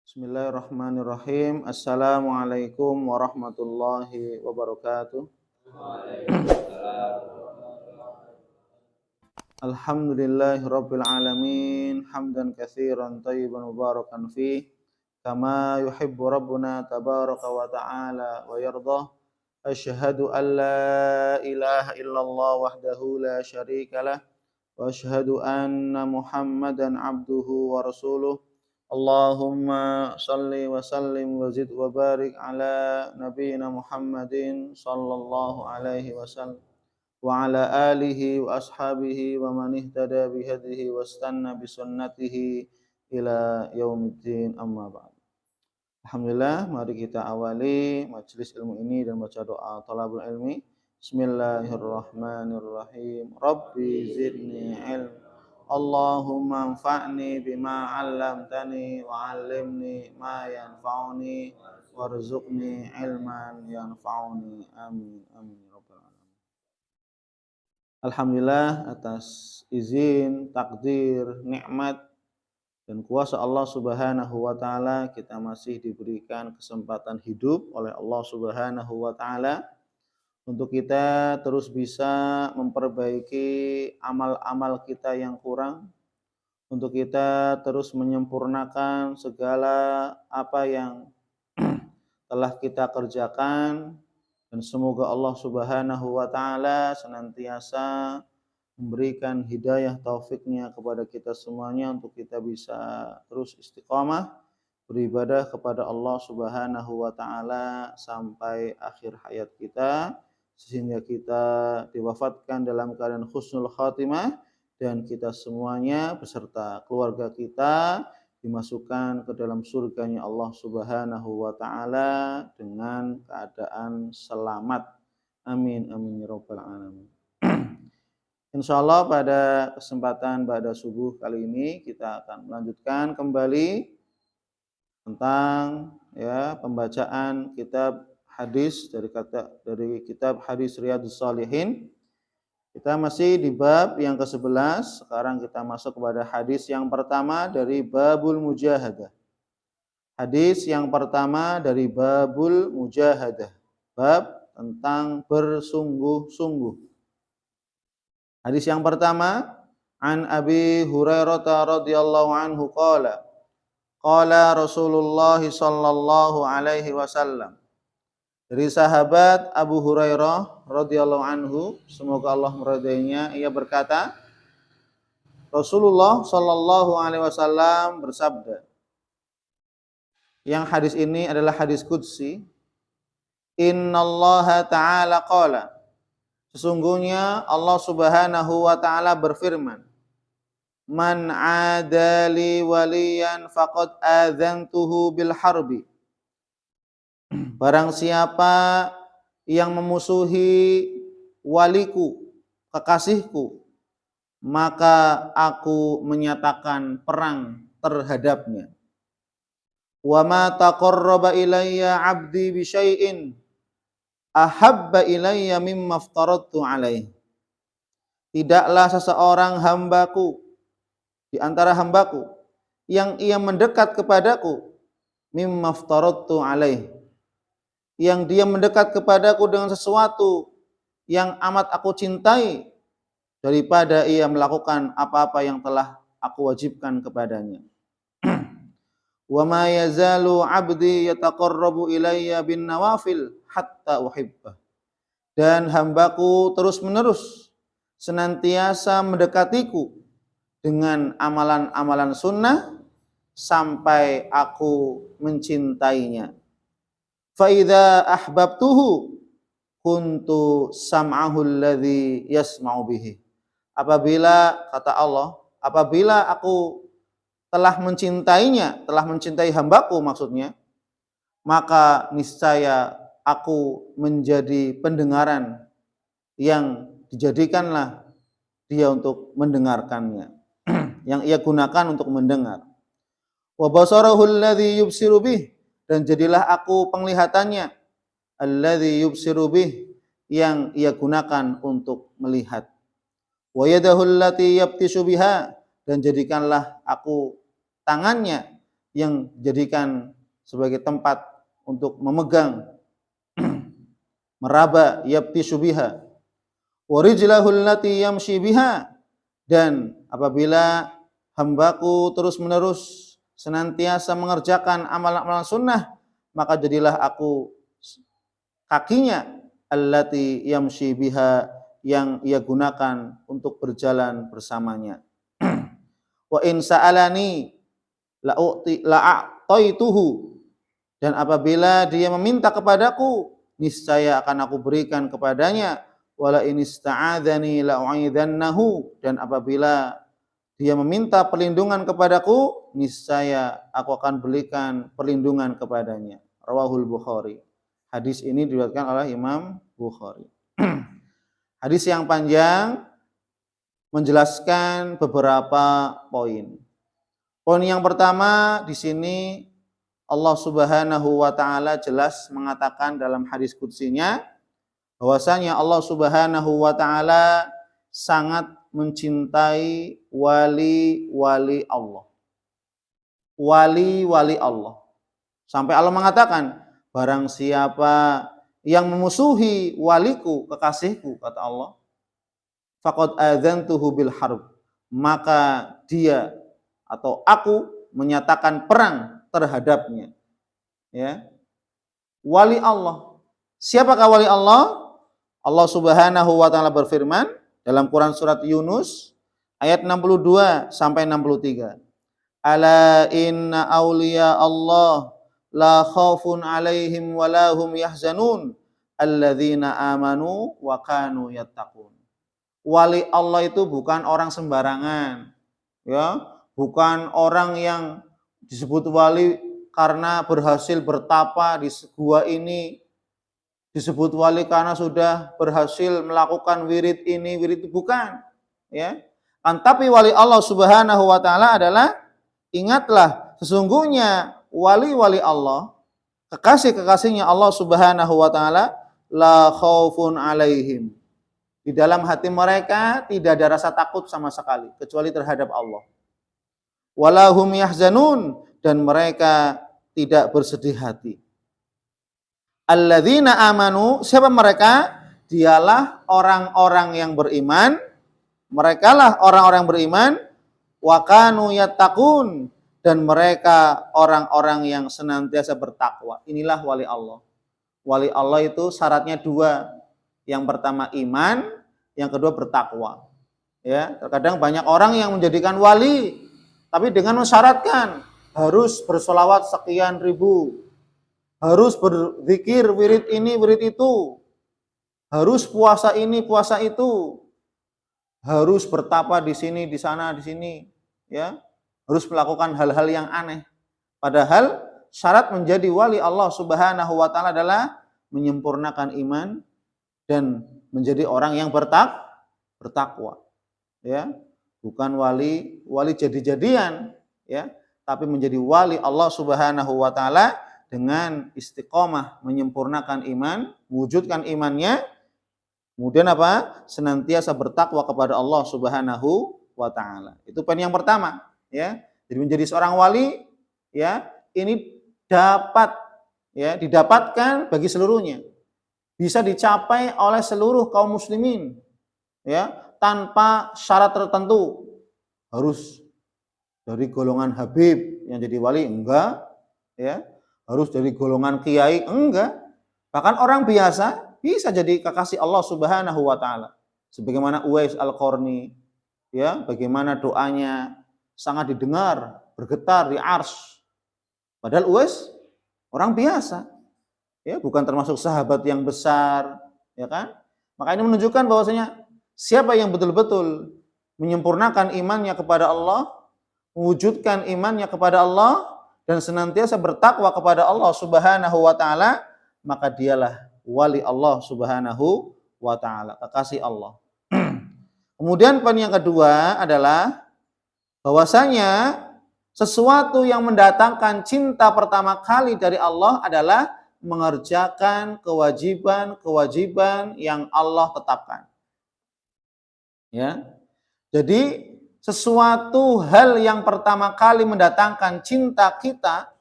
Bismillahirrahmanirrahim. Assalamualaikum warahmatullahi wabarakatuh. Alhamdulillahirabbil alamin, hamdan katsiran thayyiban mubarakan fih, kama yuhibbu rabbuna tabaraka wa ta'ala wa yardah. Asyhadu an la ilaha illallah wahdahu la syarikalah wa asyhadu anna Muhammadan abduhu wa rasuluh. Allahumma salli wa sallim wa zid wa barik ala nabiyyina Muhammadin sallallahu alaihi wasallam wa ala alihi wa ashabihi wa man ihtada bihadihi wa istanna bi sunnatihi ila yaumiddin, amma ba'd. Alhamdulillah, mari kita awali majelis ilmu ini dan baca doa talabul ilmi. Bismillahirrahmanirrahim. Rabbi zidni ilm. Allahumma anfa'ni bima 'allamtani wa 'allimni ma yanfa'uni warzuqni ilman yanfa'uni. Amin amin ya rabbal alamin. Alhamdulillah atas izin, takdir, nikmat dan kuasa Allah Subhanahu wa taala kita masih diberikan kesempatan hidup oleh Allah Subhanahu wa taala untuk kita terus bisa memperbaiki amal-amal kita yang kurang, untuk kita terus menyempurnakan segala apa yang telah kita kerjakan, dan semoga Allah Subhanahu wa taala senantiasa memberikan hidayah taufiknya kepada kita semuanya untuk kita bisa terus istiqamah beribadah kepada Allah Subhanahu wa taala sampai akhir hayat kita, sehingga kita diwafatkan dalam keadaan husnul khatimah dan kita semuanya beserta keluarga kita dimasukkan ke dalam surganya Allah Subhanahu wa taala dengan keadaan selamat. Amin amin ya rabbal alamin. Insyaallah pada kesempatan pada subuh kali ini kita akan melanjutkan kembali tentang pembacaan kitab hadis dari kitab hadis Riyadhus Shalihin. Kita masih di bab yang ke-11. Sekarang kita masuk kepada hadis yang pertama dari babul mujahadah. Hadis yang pertama dari babul mujahadah, bab tentang bersungguh-sungguh. Hadis yang pertama, an Abi Hurairah radhiyallahu anhu qala Rasulullah sallallahu alaihi wasallam. Dari sahabat Abu Hurairah radhiyallahu anhu, semoga Allah meridainya, ia berkata, Rasulullah sallallahu alaihi wasallam bersabda. Yang hadis ini adalah hadis qudsi. Innallaha ta'ala qala. Sesungguhnya Allah Subhanahu wa taala berfirman, Man 'adali waliyan faqad adzantuhu bil harbi. Barang siapa yang memusuhi waliku, kekasihku, maka aku menyatakan perang terhadapnya. Wa ma taqarraba ilayya 'abdi bi syai'in ahabba ilayya mimma aftaradtu alaih. Tidaklah seseorang hambaku di antara hambaku yang ia mendekat kepadaku mimma aftaradtu alaih, yang dia mendekat kepadaku dengan sesuatu yang amat aku cintai daripada ia melakukan apa-apa yang telah aku wajibkan kepadanya. Wa ma yazalu 'abdi yataqarrabu ilayya bin nawafil hatta uhibbah. Dan hambaku terus-menerus senantiasa mendekatiku dengan amalan-amalan sunnah sampai aku mencintainya. Fa idza ahbabtuhu kuntu sam'ahu alladhi yasma'u bihi. Apabila, kata Allah, apabila aku telah mencintainya, telah mencintai hambaku maksudnya, maka niscaya aku menjadi pendengaran yang dijadikanlah dia untuk mendengarkannya, yang ia gunakan untuk mendengar. Wa basarahu alladhi yubsiru bih, dan jadilah aku penglihatannya, alladhi yubsiru bih, yang ia gunakan untuk melihat. Wa yadahu allati yabtishu biha, dan jadikanlah aku tangannya yang dijadikan sebagai tempat untuk memegang, meraba, yabtishu biha, wa rijlahul lati yamshi biha, dan apabila hambaku terus-menerus senantiasa mengerjakan amalan-amalan sunnah, maka jadilah aku kakinya allati yamshi biha, yang ia gunakan untuk berjalan bersamanya. Wa in sa'alani la'a'taituhu, dan apabila dia meminta kepadaku, niscaya akan aku berikan kepadanya. Wala in ista'adzani la'u'idzannahu, dan apabila dia meminta perlindungan kepadaku, niscaya aku akan berikan perlindungan kepadanya. Rawahul Bukhari. Hadis ini diriwayatkan oleh Imam Bukhari. Hadis yang panjang menjelaskan beberapa poin. Poin yang pertama di sini Allah Subhanahu wa taala jelas mengatakan dalam hadis qudsinya bahwasanya Allah Subhanahu wa taala sangat mencintai wali-wali Allah. Wali-wali Allah. Sampai Allah mengatakan, barang siapa yang memusuhi waliku, kekasihku, kata Allah, faqad adzantuhu bil harb, maka dia atau aku menyatakan perang terhadapnya. Ya. Wali Allah. Siapakah wali Allah? Allah Subhanahu wa taala berfirman dalam Quran surat Yunus ayat 62 sampai 63. Ala inna awliya Allah la khaufun alaihim wa la hum yahzanun alladzina amanu wa kanu yattaqun. Wali Allah itu bukan orang sembarangan. Ya, bukan orang yang disebut wali karena berhasil bertapa di gua ini, disebut wali karena sudah berhasil melakukan wirid ini, wirid itu, bukan. Ya. Tapi wali Allah Subhanahu wa taala adalah, ingatlah, sesungguhnya wali-wali Allah, kekasih-kekasihnya Allah Subhanahu wa taala, la khaufun alaihim. Di dalam hati mereka tidak ada rasa takut sama sekali kecuali terhadap Allah. Walahum yahzanun, dan mereka tidak bersedih hati. Alladzina amanu, siapa mereka? Dialah orang-orang yang beriman. Merekalah orang-orang beriman. Wa kanu yattaqun, dan mereka orang-orang yang senantiasa bertakwa. Inilah wali Allah. Wali Allah itu syaratnya dua. Yang pertama iman, yang kedua bertakwa. Ya, terkadang banyak orang yang menjadikan wali, tapi dengan mensyaratkan harus bersolawat sekian ribu, harus berzikir wirid ini, wirid itu, harus puasa ini, puasa itu, harus bertapa di sini, di sana, di sini, ya, harus melakukan hal-hal yang aneh. Padahal syarat menjadi wali Allah Subhanahu wa taala adalah menyempurnakan iman dan menjadi orang yang bertakwa. Ya, bukan wali jadi-jadian, ya, tapi menjadi wali Allah Subhanahu wa taala dengan istiqomah menyempurnakan iman, wujudkan imannya, kemudian apa? Senantiasa bertakwa kepada Allah Subhanahu wa taala. Itu poin yang pertama, ya. Jadi menjadi seorang wali, ya, ini didapatkan bagi seluruhnya. Bisa dicapai oleh seluruh kaum muslimin, ya, tanpa syarat tertentu. Harus dari golongan habib yang jadi wali, enggak, ya. Harus dari golongan kiai, enggak. Bahkan orang biasa bisa jadi kekasih Allah Subhanahu wa taala. Sebagaimana Uwais Al-Qarni, ya, bagaimana doanya sangat didengar, bergetar di arsy. Padahal Uwais orang biasa, ya, bukan termasuk sahabat yang besar, ya kan? Maka ini menunjukkan bahwasanya siapa yang betul-betul menyempurnakan imannya kepada Allah, mewujudkan imannya kepada Allah, dan senantiasa bertakwa kepada Allah Subhanahu wa taala, maka dialah wali Allah Subhanahu wa taala, kekasih Allah. Kemudian poin yang kedua adalah bahwasanya sesuatu yang mendatangkan cinta pertama kali dari Allah adalah mengerjakan kewajiban-kewajiban yang Allah tetapkan. Ya. Jadi sesuatu hal yang pertama kali mendatangkan cinta kita,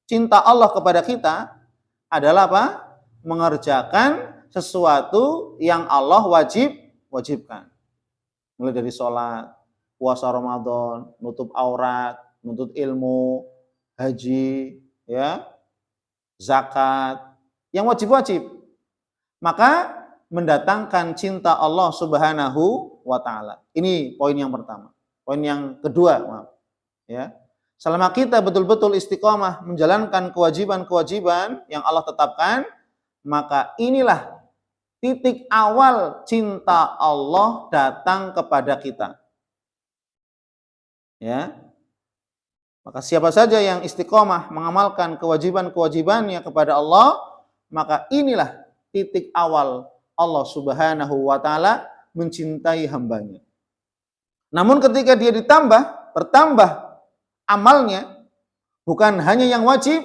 cinta Allah kepada kita adalah apa? Mengerjakan sesuatu yang Allah wajibkan. Mulai dari sholat, puasa Ramadan, nutup aurat, nuntut ilmu, haji, ya, zakat, yang wajib-wajib. Maka mendatangkan cinta Allah Subhanahu wa taala. Ini poin yang pertama. Poin yang kedua, maaf. Ya. Selama kita betul-betul istiqomah menjalankan kewajiban-kewajiban yang Allah tetapkan, maka inilah titik awal cinta Allah datang kepada kita. Ya. Maka siapa saja yang istiqomah mengamalkan kewajiban-kewajibannya kepada Allah, maka inilah titik awal Allah Subhanahu wa taala mencintai hambanya. Namun ketika dia bertambah amalnya, bukan hanya yang wajib,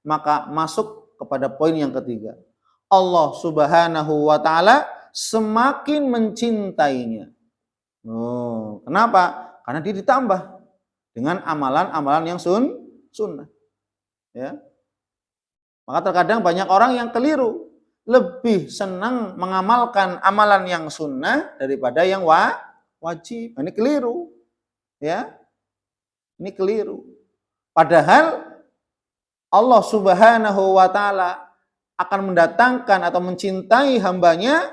maka masuk kepada poin yang ketiga. Allah Subhanahu wa taala semakin mencintainya. Oh, kenapa? Karena dia ditambah dengan amalan-amalan yang sunnah. Ya. Maka terkadang banyak orang yang keliru, lebih senang mengamalkan amalan yang sunnah daripada yang wajib. Ini keliru. Ya. Ini keliru. Padahal Allah Subhanahu wa taala akan mendatangkan atau mencintai hambanya,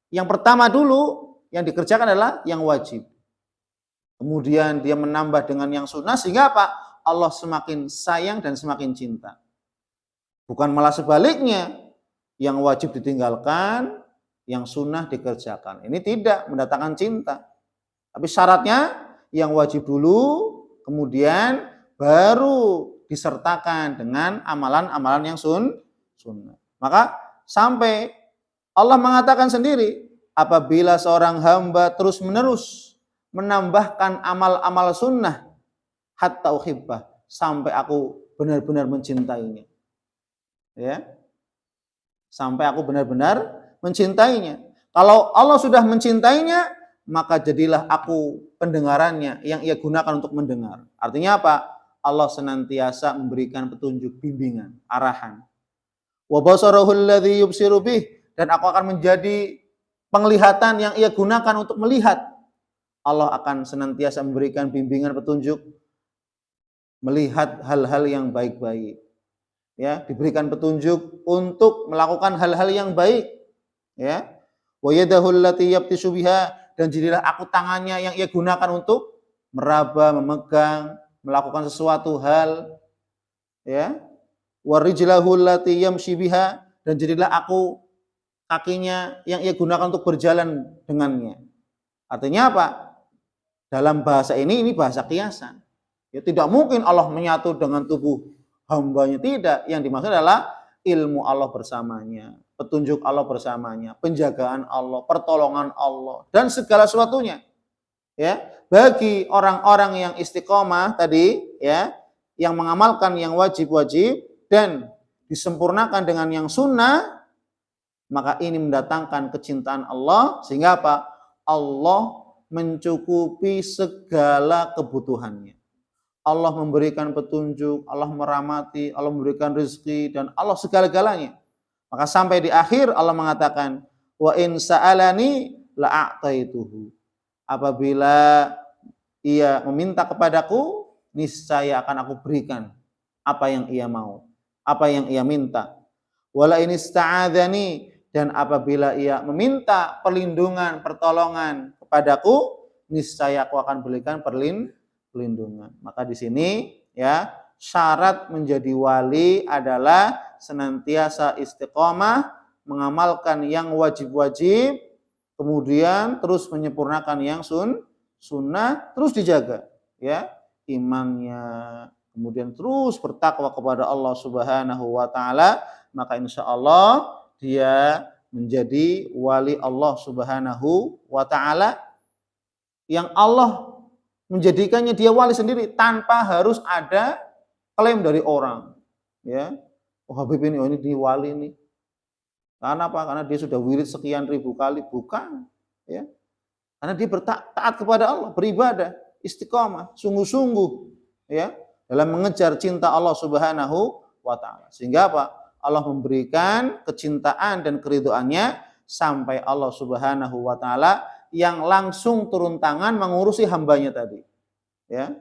yang pertama dulu yang dikerjakan adalah yang wajib. Kemudian dia menambah dengan yang sunnah, sehingga apa? Allah semakin sayang dan semakin cinta. Bukan malah sebaliknya, yang wajib ditinggalkan, yang sunnah dikerjakan. Ini tidak mendatangkan cinta. Tapi syaratnya yang wajib dulu, kemudian baru disertakan dengan amalan-amalan yang sunnah. Maka sampai Allah mengatakan sendiri, apabila seorang hamba terus-menerus menambahkan amal-amal sunnah, hatta uhibbah, sampai aku benar-benar mencintainya. Ya. Sampai aku benar-benar mencintainya. Kalau Allah sudah mencintainya, maka jadilah aku pendengarannya yang ia gunakan untuk mendengar. Artinya apa? Allah senantiasa memberikan petunjuk, bimbingan, arahan. Wa basarahu alladhi yubsiru bih, dan aku akan menjadi penglihatan yang ia gunakan untuk melihat. Allah akan senantiasa memberikan bimbingan, petunjuk, melihat hal-hal yang baik-baik. Ya, diberikan petunjuk untuk melakukan hal-hal yang baik. Ya. Wa yadahu allati yabtishu biha, dan jadilah aku tangannya yang ia gunakan untuk meraba, memegang, melakukan sesuatu hal. Ya. Wa rijlahu allati yamshi biha, dan jadilah aku kakinya yang ia gunakan untuk berjalan dengannya. Artinya apa? Dalam bahasa ini bahasa kiasan. Ya, tidak mungkin Allah menyatu dengan tubuh hambanya, tidak. Yang dimaksud adalah ilmu Allah bersamanya, petunjuk Allah bersamanya, penjagaan Allah, pertolongan Allah, dan segala sesuatunya. Ya, bagi orang-orang yang istiqomah tadi, ya, yang mengamalkan yang wajib-wajib dan disempurnakan dengan yang sunnah, maka ini mendatangkan kecintaan Allah, sehingga apa? Allah mencukupi segala kebutuhannya. Allah memberikan petunjuk, Allah merahmati, Allah memberikan rezeki, dan Allah segala-galanya. Maka sampai di akhir Allah mengatakan, wa in sa'alani la'ataituhu. Apabila ia meminta kepadaku, niscaya akan aku berikan apa yang ia mau, apa yang ia minta. Wala in ista'adzani, dan apabila ia meminta perlindungan, pertolongan kepadaku, niscaya aku akan berikan perlindungan. Maka di sini, ya, syarat menjadi wali adalah senantiasa istiqomah mengamalkan yang wajib-wajib, kemudian terus menyempurnakan yang sunnah, terus dijaga, ya, imannya, kemudian terus bertakwa kepada Allah Subhanahu wa taala, maka insya Allah dia menjadi wali Allah Subhanahu wa taala, yang Allah menjadikannya dia wali sendiri tanpa harus ada klaim dari orang. Ya, oh Habib ini, oh ini dia wali ini. Karena apa? Karena dia sudah wirid sekian ribu kali, bukan. Ya, Karena dia taat kepada Allah, beribadah, istiqomah, sungguh-sungguh ya dalam mengejar cinta Allah Subhanahu wa taala. Sehingga apa? Allah memberikan kecintaan dan keridhoannya sampai Allah Subhanahu wa taala yang langsung turun tangan mengurusi hambanya tadi. Ya.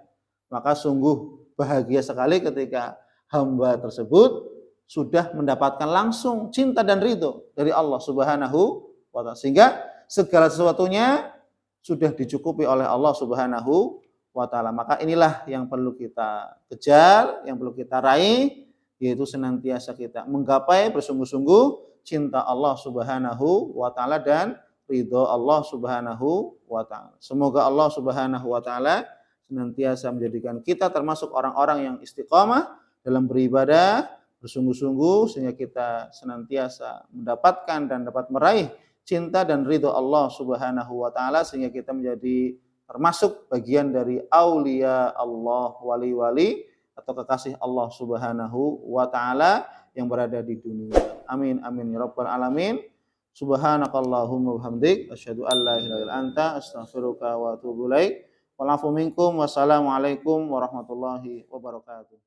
Maka sungguh bahagia sekali ketika hamba tersebut sudah mendapatkan langsung cinta dan ridho dari Allah Subhanahu wa taala. Sehingga segala sesuatunya sudah dicukupi oleh Allah Subhanahu wa taala. Maka inilah yang perlu kita kejar, yang perlu kita raih, yaitu senantiasa kita menggapai bersungguh-sungguh cinta Allah Subhanahu wa taala dan ridho Allah Subhanahu wa taala. Semoga Allah Subhanahu wa taala senantiasa menjadikan kita termasuk orang-orang yang istiqamah dalam beribadah bersungguh-sungguh sehingga kita senantiasa mendapatkan dan dapat meraih cinta dan ridho Allah Subhanahu wa taala sehingga kita menjadi termasuk bagian dari aulia Allah, wali-wali atau kekasih Allah Subhanahu wa taala yang berada di dunia. Amin amin ya rabbal alamin. Subhanakallahumma wabihamdik asyhadu an la ilaha illa anta astaghfiruka wa atubu ilaik. Wal afu minkum. Wassalamualaikum warahmatullahi wabarakatuh.